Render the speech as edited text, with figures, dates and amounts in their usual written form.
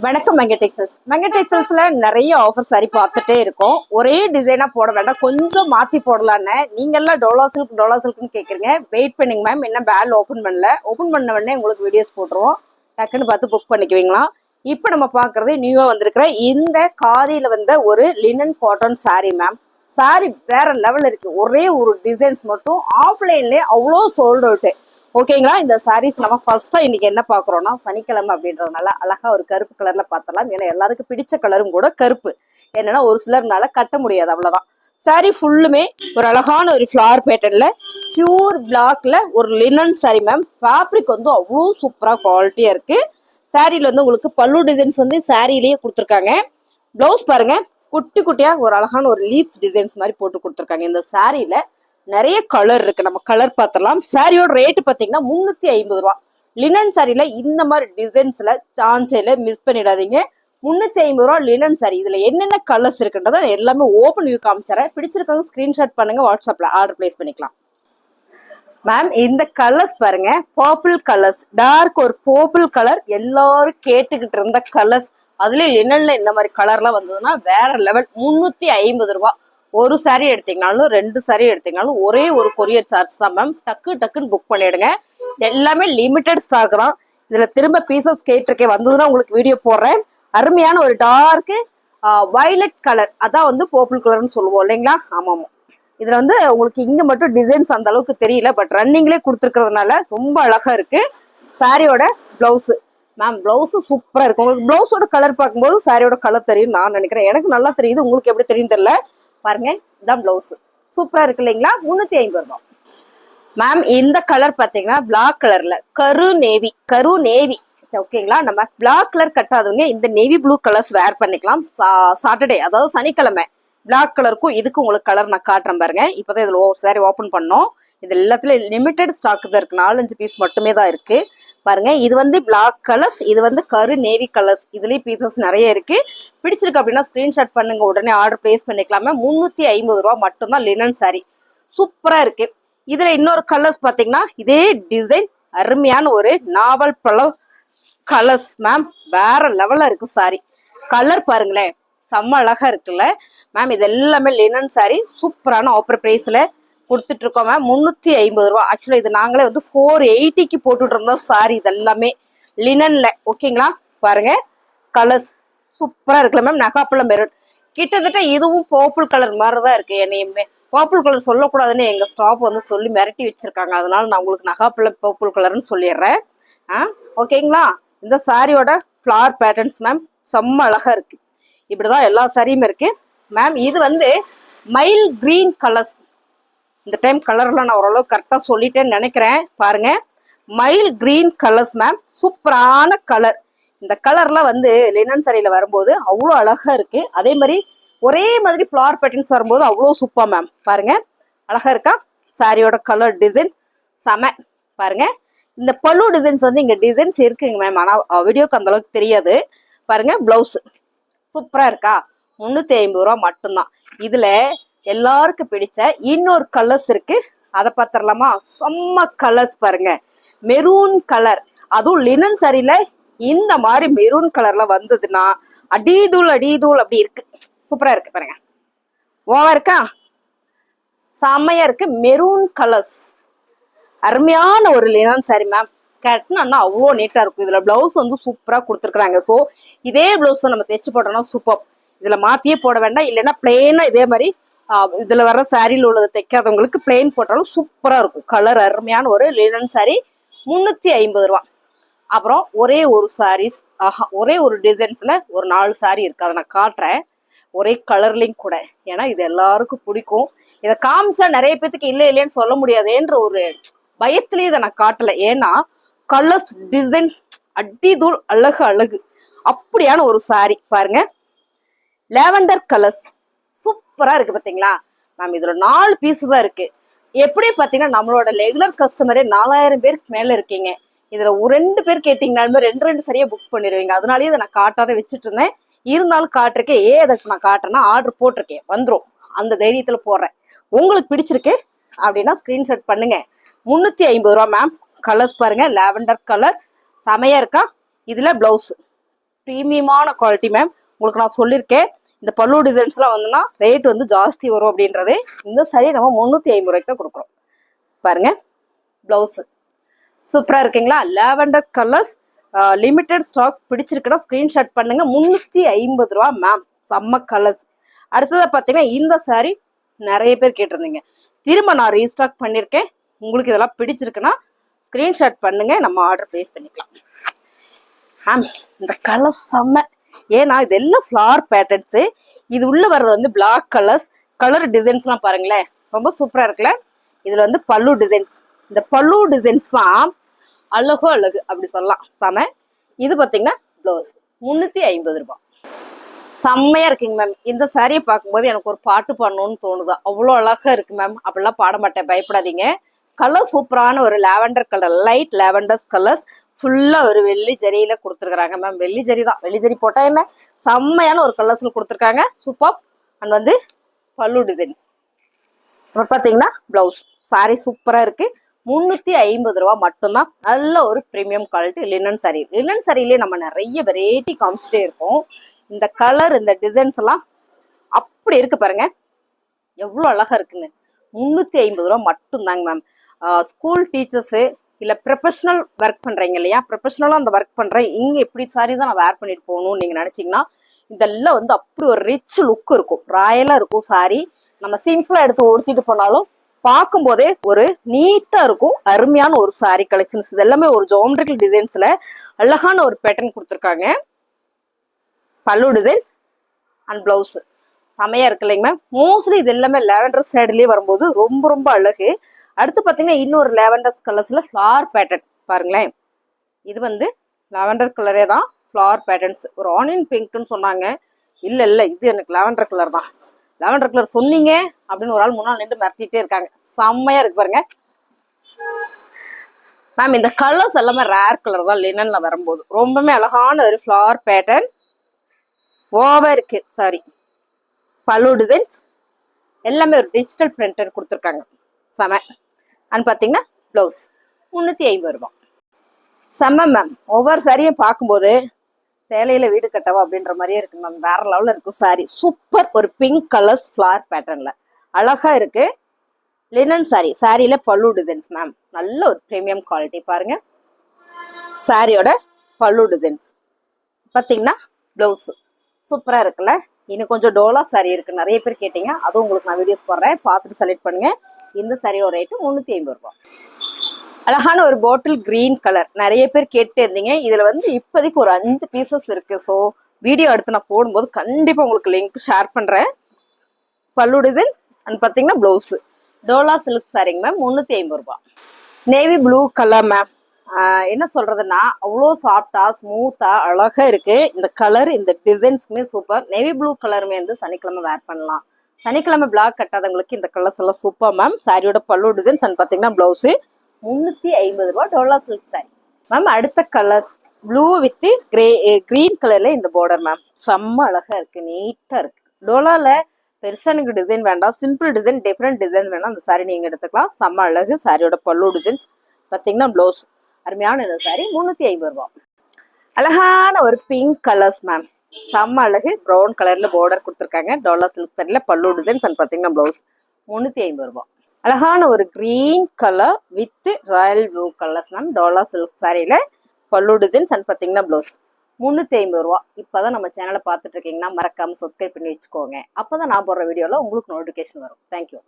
வணக்கம் மங்க டெக்ஸ்டைல்ஸ். மங்க டெக்ஸ்டைல்ஸ்ல நிறைய ஆஃபர் சாரி பார்த்துட்டே இருக்கோம். ஒரே டிசைனா போட வேண்டாம், கொஞ்சம் மாத்தி போடலான்னு நீங்க எல்லாம் டோலா சில்க்னு கேக்குறீங்க. வெயிட் பண்ணுங்க மேம், என்ன பேல் ஓபன் பண்ண உடனே உங்களுக்கு வீடியோஸ் போட்டுருவோம். டக்குன்னு பார்த்து புக் பண்ணிக்குவீங்களா. இப்போ நம்ம பாக்குறது நியூவா வந்திருக்கிற இந்த காதியில வந்த ஒரு linen cotton sorry ma'am. Sorry வேற லெவல் இருக்கு. ஒரே ஒரு டிசைன்ஸ் மட்டும் ஆஃப்லைன்லயே அவ்வளோ சோல்ட் அவுட். ஓகேங்களா. இந்த சாரீஸ் நம்ம ஃபர்ஸ்டா இன்னைக்கு என்ன பாக்குறோம்னா, சனிக்கிழமை அப்படின்றதுனால அழகா ஒரு கருப்பு கலர்ல பார்த்தலாம். ஏன்னா எல்லாருக்கும் பிடிச்ச கலரும் கூட கருப்பு. என்னன்னா ஒரு சிலர்னால கட்ட முடியாது, அவ்வளவுதான். சாரி ஃபுல்லுமே ஒரு அழகான ஒரு ஃபிளவர் பேட்டர்ன்ல பியூர் பிளாக்ல ஒரு லினன் சாரி மேம். ஃபேப்ரிக் வந்து அவ்வளோ சூப்பரா குவாலிட்டியா இருக்கு. சாரியில வந்து உங்களுக்கு பல்லு டிசைன்ஸ் வந்து சாரிலேயே கொடுத்துருக்காங்க. பிளவுஸ் பாருங்க, குட்டி குட்டியா ஒரு அழகான ஒரு லீப்ஸ் டிசைன்ஸ் மாதிரி போட்டு கொடுத்துருக்காங்க. இந்த சாரியில நிறைய கலர் இருக்கு, நம்ம கலர் பார்த்துடலாம். சாரியோட ரேட்டு பார்த்தீங்கன்னா 350 ரூபா. லினன் சாரியில இந்த மாதிரி டிசைன்ஸ்ல சான்ஸேல மிஸ் பண்ணிடாதீங்க. 350 ரூபா லினன் சாரி. இதுல என்னென்ன கலர்ஸ் இருக்குன்றத எல்லாமே ஓப்பன் வியூ காமிச்சறேன். பிடிச்சிருக்கவங்க ஸ்கிரீன்ஷாட் பண்ணுங்க, வாட்ஸ்அப்ல ஆர்டர் பிளேஸ் பண்ணிக்கலாம். மேம் இந்த கலர்ஸ் பாருங்க, பர்பிள் கலர்ஸ், டார்க் ஒரு பர்பிள் கலர், எல்லாரும் கேட்டுக்கிட்டு இருந்த கலர்ஸ். அதுல லினன்ல இந்த மாதிரி கலர்லாம் வந்ததுன்னா வேற லெவல். 350 ரூபா. ஒரு சாரி எடுத்தீங்கனாலும் 2 சாரி எடுத்தீங்கனாலும் ஒரே ஒரு கொரியர் சார்ஜ் தான் மேம். டக்குன்னு புக் பண்ணிடுங்க. எல்லாமே லிமிடெட் ஸ்டாக் தான். இதுல திரும்ப பீசஸ் கேட்டிருக்கேன், வந்ததுன்னா உங்களுக்கு வீடியோ போடுறேன். அருமையான ஒரு டார்க் வயலட் கலர், அதான் வந்து பர்பிள் கலர்னு சொல்லுவோம் இல்லைங்களா. ஆமாம், இதுல வந்து உங்களுக்கு இங்க மட்டும் டிசைன்ஸ் அந்த அளவுக்கு தெரியல, பட் ரன்னிங்லேயே கொடுத்துருக்கிறதுனால ரொம்ப அழகா இருக்கு. சாரியோட பிளவுஸ் மேம், பிளவுஸ் சூப்பரா இருக்கு. உங்களுக்கு பிளவுஸோட கலர் பார்க்கும்போது சாரியோட கலர் தெரியும் நான் நினைக்கிறேன். எனக்கு நல்லா தெரியுது, உங்களுக்கு எப்படி தெரியும் தெரியல. பாருங்க, இதான் பிளவுஸ். சூப்பரா இருக்கு இல்லைங்களா. 350 ரூபாய் மேம். இந்த கலர் பாத்தீங்கன்னா பிளாக் கலர்ல கரு நேவி. ஓகேங்களா. நம்ம பிளாக் கலர் கட்டாதவங்க இந்த நேவி ப்ளூ கலர்ஸ் வேர் பண்ணிக்கலாம். சாட்டர்டே, அதாவது சனிக்கிழமை, பிளாக் கலருக்கும் இதுக்கு உங்களுக்கு கலர் நான் காட்டுறேன் பாருங்க. இப்பதான் இதுல சாரி ஓபன் பண்ணோம். இது எல்லாத்துலயும் லிமிடெட் ஸ்டாக் தான் இருக்கு. 4-5 பீஸ் மட்டுமே தான் இருக்கு. பாருங்க, இது வந்து பிளாக் கலர்ஸ், இது வந்து கரு நேவி கலர்ஸ். இதுலயும் பீசஸ் நிறைய இருக்கு. பிடிச்சிருக்கு அப்படின்னா ஸ்கிரீன்ஷாட் பண்ணுங்க, உடனே ஆர்டர் பிளேஸ் பண்ணிக்கலாமே. 350 ரூபா மட்டும்தான் லினன் சாரி. சூப்பரா இருக்கு. இதுல இன்னொரு கலர்ஸ் பாத்தீங்கன்னா இதே டிசைன், அருமையான ஒரு நாவல் பழம் கலர்ஸ் மேம். வேற லெவல்ல இருக்கு சாரி. கலர் பாருங்களேன், செம்ம அழகா இருக்குல்ல மேம். இது எல்லாமே லினன் சாரி. சூப்பரான ஆஃபர் பிரைஸ்ல கொடுத்துட்டு இருக்கோம் மேம். 350 ரூபா. ஆக்சுவலா இது நாங்களே வந்து 480க்கு போட்டுட்டு இருந்தோம் சாரி. இது எல்லாமே லினன்ல. ஓகேங்களா. பாருங்க, கலர்ஸ் சூப்பரா இருக்குல்ல மேம். நகாப்பழ மெரூன், கிட்டத்தட்ட இதுவும் பர்பிள் கலர் மாதிரிதான் இருக்கு. என்னையுமே பர்பிள் கலர் சொல்லக்கூடாதுன்னு எங்க ஸ்டாப் வந்து சொல்லி மிரட்டி வச்சிருக்காங்க. அதனால நான் உங்களுக்கு நகாப்பழ பர்பிள் கலர்னு சொல்லிடுறேன். ஓகேங்களா. இந்த சாரியோட ஃபிளவர் பேட்டர்ன்ஸ் மேம் செம்ம அழகா இருக்கு. இப்படிதான் எல்லா சாரியும் இருக்கு மேம். இது வந்து மைல் கிரீன் கலர்ஸ். இந்த டைம் கலர்லாம் நான் ஓரளவு கரெக்டா சொல்லிட்டேன்னு நினைக்கிறேன். பாருங்க, மைல் கிரீன் கலர்ஸ் மேம். சூப்பரான கலர். இந்த கலர்லாம் வந்து லினன் சாரியில வரும்போது அவ்வளோ அழகா இருக்கு. அதே மாதிரி ஒரே மாதிரி ஃபிளவர் பேட்டர்ன்ஸ் வரும்போது அவ்வளோ சூப்பர் மேம். பாருங்க, அழகா இருக்கா. சாரியோட கலர் டிசைன்ஸ் செம. பாருங்க, இந்த பல்லு டிசைன்ஸ் வந்து இங்க டிசைன்ஸ் இருக்குங்க மேம், ஆனா வீடியோக்கு அந்த அளவுக்கு தெரியாது. பாருங்க, பிளவுஸ் சூப்பரா இருக்கா. 350 ரூபா மட்டும்தான். இதுல எல்லாருக்கும் பிடிச்ச இன்னொரு கலர்ஸ் இருக்கு, அதை பார்த்துடலாமா. செம்ம கலர்ஸ் பாருங்க. மெரூன் கலர், அதுவும் லினன் சாரியில இந்த மாதிரி மெரூன் கலர்ல வந்ததுன்னா அடிதூள் அப்படி இருக்கு. சூப்பரா இருக்கு பாருங்க. ஓவா இருக்கா, செம்மையா இருக்கு. மெரூன் கலர்ஸ், அருமையான ஒரு லினன் சாரி மேம். கட்டினா அவ்வளோ நீட்டா இருக்கும். இதுல பிளவுஸ் வந்து சூப்பரா கொடுத்துருக்காங்க. ஸோ இதே பிளவுஸ் நம்ம தைச்சு போட்டோம்னா சூப்பர். இதுல மாத்தியே போட வேண்டாம். இல்லைன்னா பிளெயினா இதே மாதிரி இதுல வர சாரியில் உள்ளதை தைக்காதவங்களுக்கு பிளெயின் போட்டாலும் சூப்பரா இருக்கும். கலர் அருமையான ஒரு லினன் சாரி. 350 ரூபா. அப்புறம் ஒரே ஒரு சாரீஸ், ஒரே ஒரு டிசைன்ஸ்ல ஒரு 4 சாரி இருக்கு, அதை நான் காட்டுறேன். ஒரே கலர்லையும் கூட. ஏன்னா இது எல்லாருக்கும் பிடிக்கும். இதை காமிச்சா நிறைய பேத்துக்கு இல்லைன்னு சொல்ல முடியாதுன்ற ஒரு பயத்திலேயே இதை நான் காட்டல. ஏன்னா கலர்ஸ் டிசைன்ஸ் அடிதூள் அழகு. அப்படியான ஒரு சாரி பாருங்க. லாவெண்டர் கலர்ஸ் சூப்பரா இருக்கு பாத்தீங்களா மேம். இதுல 4 பீஸ் தான் இருக்கு. எப்படி பாத்தீங்கன்னா நம்மளோட ரெகுலர் கஸ்டமரே 4000 பேருக்கு மேல இருக்கீங்க. இதுல ஒரு 2 பேர் கேட்டீங்கன்னாலுமே 2 சரியா புக் பண்ணிடுவீங்க. அதனாலயே இதை நான் காட்டாத வச்சுட்டு இருந்தேன். இருந்தாலும் காட்டிருக்கேன். அதுக்கு நான் காட்டுறேன்னா ஆர்டர் போட்டிருக்கேன், வந்துடும். அந்த தைரியத்துல போடுறேன். உங்களுக்கு பிடிச்சிருக்கு அப்படின்னா ஸ்கிரீன்ஷாட் பண்ணுங்க. 350 ரூபா மேம். கலர்ஸ் பாருங்க, லாவெண்டர் கலர் செமையா இருக்கா. இதுல பிளவுஸ் ப்ரீமியமான குவாலிட்டி மேம். உங்களுக்கு நான் சொல்லியிருக்கேன் இந்த பல்லு டிசைன்ஸ்லாம் வந்துன்னா ரேட் வந்து ஜாஸ்தி வரும் அப்படின்றது. இந்த saree நம்ம 350 ரூபாய்க்கு தான் கொடுக்குறோம். பாருங்க பிளவுஸ் சூப்பரா இருக்குங்களா? Lavender colours, limited stock. பிடிச்சிருக்குன்னா ஸ்கிரீன்ஷாட் பண்ணுங்க. 350 ரூபா மேம். செம்ம கலர்ஸ். அடுத்ததை பார்த்தீங்கன்னா இந்த saree நிறைய பேர் கேட்டிருந்தீங்க, திரும்ப நான் ரீஸ்டாக் பண்ணியிருக்கேன். உங்களுக்கு இதெல்லாம் பிடிச்சிருக்குன்னா ஸ்கிரீன்ஷாட் பண்ணுங்க, நம்ம ஆர்டர் பிளேஸ் பண்ணிக்கலாம் மேம். இந்த கலர் செம்ம. ஏன்னா இது எல்லாம் ஃப்ளார் பேட்டர்ன்ஸு. இது உள்ள வர்றது வந்து பிளாக் கலர் டிசைன்ஸ்லாம் பாருங்களேன், ரொம்ப சூப்பரா இருக்குல்ல. இதுல வந்து பல்லு டிசைன்ஸ், இந்த பல்லு டிசைன்ஸ் தான் அழகோ அழகு அப்படி சொல்லலாம். செம. இது பாத்தீங்கன்னா ப்ளவுஸ் 350 ரூபாய். செம்மையா இருக்குங்க மேம். இந்த சாரியை பார்க்கும்போது எனக்கு ஒரு பாட்டு பாடணும்னு தோணுது, அவ்வளோ அழகா இருக்கு மேம். அப்படிலாம் பாட மாட்டேன், பயப்படாதீங்க. கலர் சூப்பரான ஒரு lavender colour, light lavender colours. ஃபுல்லா ஒரு வெள்ளி ஜரியில கொடுத்துருக்காங்க மேம். வெள்ளி ஜரி தான், வெள்ளி ஜரி போட்டா என்ன, செம்மையான ஒரு கலர்ஸ்ல கொடுத்துருக்காங்க. சூப்பர். அண்ட் வந்து பல்லு டிசைன்ஸ். அப்புறம் பாத்தீங்கன்னா பிளவுஸ். சாரி சூப்பரா இருக்கு. 350 ரூபா மட்டும்தான். நல்ல ஒரு premium quality linen sari. Linen சாரிலேயே நம்ம நிறைய வெரைட்டி காமிச்சிட்டே இருக்கோம். இந்த கலர் இந்த டிசைன்ஸ் எல்லாம் அப்படி இருக்கு பாருங்க, எவ்வளவு அழகா இருக்குன்னு. 350 ரூபா மட்டும்தாங்க மேம். ஸ்கூல் டீச்சர்ஸு இல்ல ப்ரொஃபஷனல் ஒர்க் பண்றீங்க இல்லையா, ப்ரொஃபஷனலா அந்த ஒர்க் பண்றேன், இங்க இப்படி சாரி தான் நான் வேர் பண்ணிட்டு போகணும்னு நீங்க நினைச்சீங்கன்னா இதெல்லாம் வந்து அப்படி ஒரு ரிச் லுக் இருக்கும், ராயலா இருக்கும் சாரி. நம்ம சிம்பிளா எடுத்து உடுத்திட்டு போனாலும் பார்க்கும் போதே ஒரு நீட்டா இருக்கும். அருமையான ஒரு சாரி கலெக்ஷன்ஸ். இது எல்லாமே ஒரு ஜோமெட்ரிக்கல் டிசைன்ஸ்ல அழகான ஒரு பேட்டர்ன் கொடுத்துருக்காங்க. பல்லு டிசைன்ஸ் அண்ட் பிளவுஸ் செமையா இருக்கு இல்லைங்க மேம். மோஸ்ட்லி இது எல்லாமே லாவெண்டர் ஷேட்லயே வரும்போது ரொம்ப ரொம்ப அழகு. அடுத்து பாத்தீங்கன்னா இன்னொரு லாவெண்டர் கலர்ஸ்ல ஃபிளார் பேட்டர்ன் பாருங்களேன். இது வந்து லாவெண்டர் கலரே தான், ஃபிளார் பேட்டர்ன்ஸ். ஒரு ஆனியன் பிங்க்னு சொன்னாங்க, இல்ல இது எனக்கு லாவெண்டர் கலர் தான். லாவெண்டர் கலர் சொன்னீங்க அப்படின்னு ஒரு ஆள் முன்னாள் நின்று மிரட்டிட்டே இருக்காங்க. செம்மையா இருக்கு பாருங்க மேம். இந்த கலர்ஸ் எல்லாமே ரேர் கலர் தான் லினன்ல வரும்போது. ரொம்பவே அழகான ஒரு ஃபிளார் பேட்டர்ன் ஓவர் இருக்கு சாரி. பல்லு டிசைன்ஸ் எல்லாமே ஒரு டிஜிட்டல் பிரிண்டர் கொடுத்துருக்காங்க. செம. அண்ட் பாத்தீங்கன்னா பிளவுஸ் 350 ரூபாய். செம மேம். ஒவ்வொரு சாரியும் பார்க்கும்போது சேலையில வீடு கட்டவா அப்படின்ற மாதிரியே இருக்கு மேம். வேற லெவல்ல இருக்கு சாரி. சூப்பர். ஒரு பிங்க் கலர்ஸ் ஃபிளார் பேட்டர்ன்ல அழகா இருக்கு. Linen sorry. சாரியில பல்லு டிசைன்ஸ் மேம். நல்ல ஒரு பிரீமியம் குவாலிட்டி பாருங்க. சாரியோட பல்லு டிசைன்ஸ் பாத்தீங்கன்னா பிளவுஸ் சூப்பரா இருக்குல்ல. இன்னும் கொஞ்சம் டோலா சாரி இருக்கு, நிறைய பேர் கேட்டீங்க, அதுவும் உங்களுக்கு நான் வீடியோஸ் போடுறேன், பார்த்துட்டு செலக்ட் பண்ணுங்க. இந்த சாரியோட ரேட்டு 350 ரூபாய். அழகான ஒரு பாட்டில் கிரீன் கலர் நிறைய பேர் கேட்டு இருந்தீங்க. இதுல வந்து இப்போதைக்கு ஒரு 5 பீசஸ் இருக்கு. ஸோ வீடியோ எடுத்து நான் போடும்போது கண்டிப்பா உங்களுக்கு லிங்க் ஷேர் பண்றேன். பல்லு டிசைன் அண்ட் பாத்தீங்கன்னா பிளவுஸ் டோலா சில்க் சாரிங்க மேம். 350 ரூபாய். Navy blue colour ma'am. என்ன சொல்றதுன்னா அவ்வளோ சாஃப்டா ஸ்மூத்தா அழகா இருக்கு. இந்த கலர் இந்த டிசைன்ஸ்க்குமே சூப்பர். நேவி ப்ளூ கலருமே வந்து சனிக்கிழமை வேர் பண்ணலாம். சனிக்கிழமை பிளாக் கட்டாதவங்களுக்கு இந்த கலர்ஸ் எல்லாம் சூப்பர் மேம். சாரியோட பல்லு டிசைன்ஸ் அண்ட் பாத்தீங்கன்னா பிளவுஸ் 350 ரூபாய் டோலா சில்க் சாரி மேம். அடுத்த கலர்ஸ் ப்ளூ வித் கிரீன் கலர்ல இந்த பார்டர் மேம். செம்ம அழகா இருக்கு, நீட்டா இருக்கு. டோலால பெருசா எனக்கு டிசைன் வேண்டாம், சிம்பிள் டிசைன் டிஃப்ரெண்ட் டிசைன் வேணா அந்த சாரி நீங்க எடுத்துக்கலாம். செம்ம அழகு. சாரியோட பல்லு டிசைன்ஸ் பாத்தீங்கன்னா பிளவுஸ் அருமையான இந்த சாரி 350 ரூபாய். அழகான ஒரு பிங்க் கலர்ஸ் மேம். செம்ம அழகு. ப்ரௌன் கலர்ல பார்டர் கொடுத்துருக்காங்க. டோலா சில்க் சாரியில பல்லு டிசைன்ஸ் அண்ட் பாத்தீங்கன்னா பிளவுஸ் 350 ரூபாய். அழகான ஒரு green colour with royal blue colours ma'am. Dola silk சாரியில பல்லு டிசைன்ஸ் அண்ட் பாத்தீங்கன்னா பிளவுஸ் 350 ரூபா. இப்பதான் நம்ம சேனலை பார்த்துட்டு இருக்கீங்கன்னா மறக்காம சப்ஸ்கிரைப் பண்ணி வச்சுக்கோங்க. அப்பதான் நான் போடுற வீடியோல உங்களுக்கு நோட்டிபிகேஷன் வரும். தேங்க்யூ.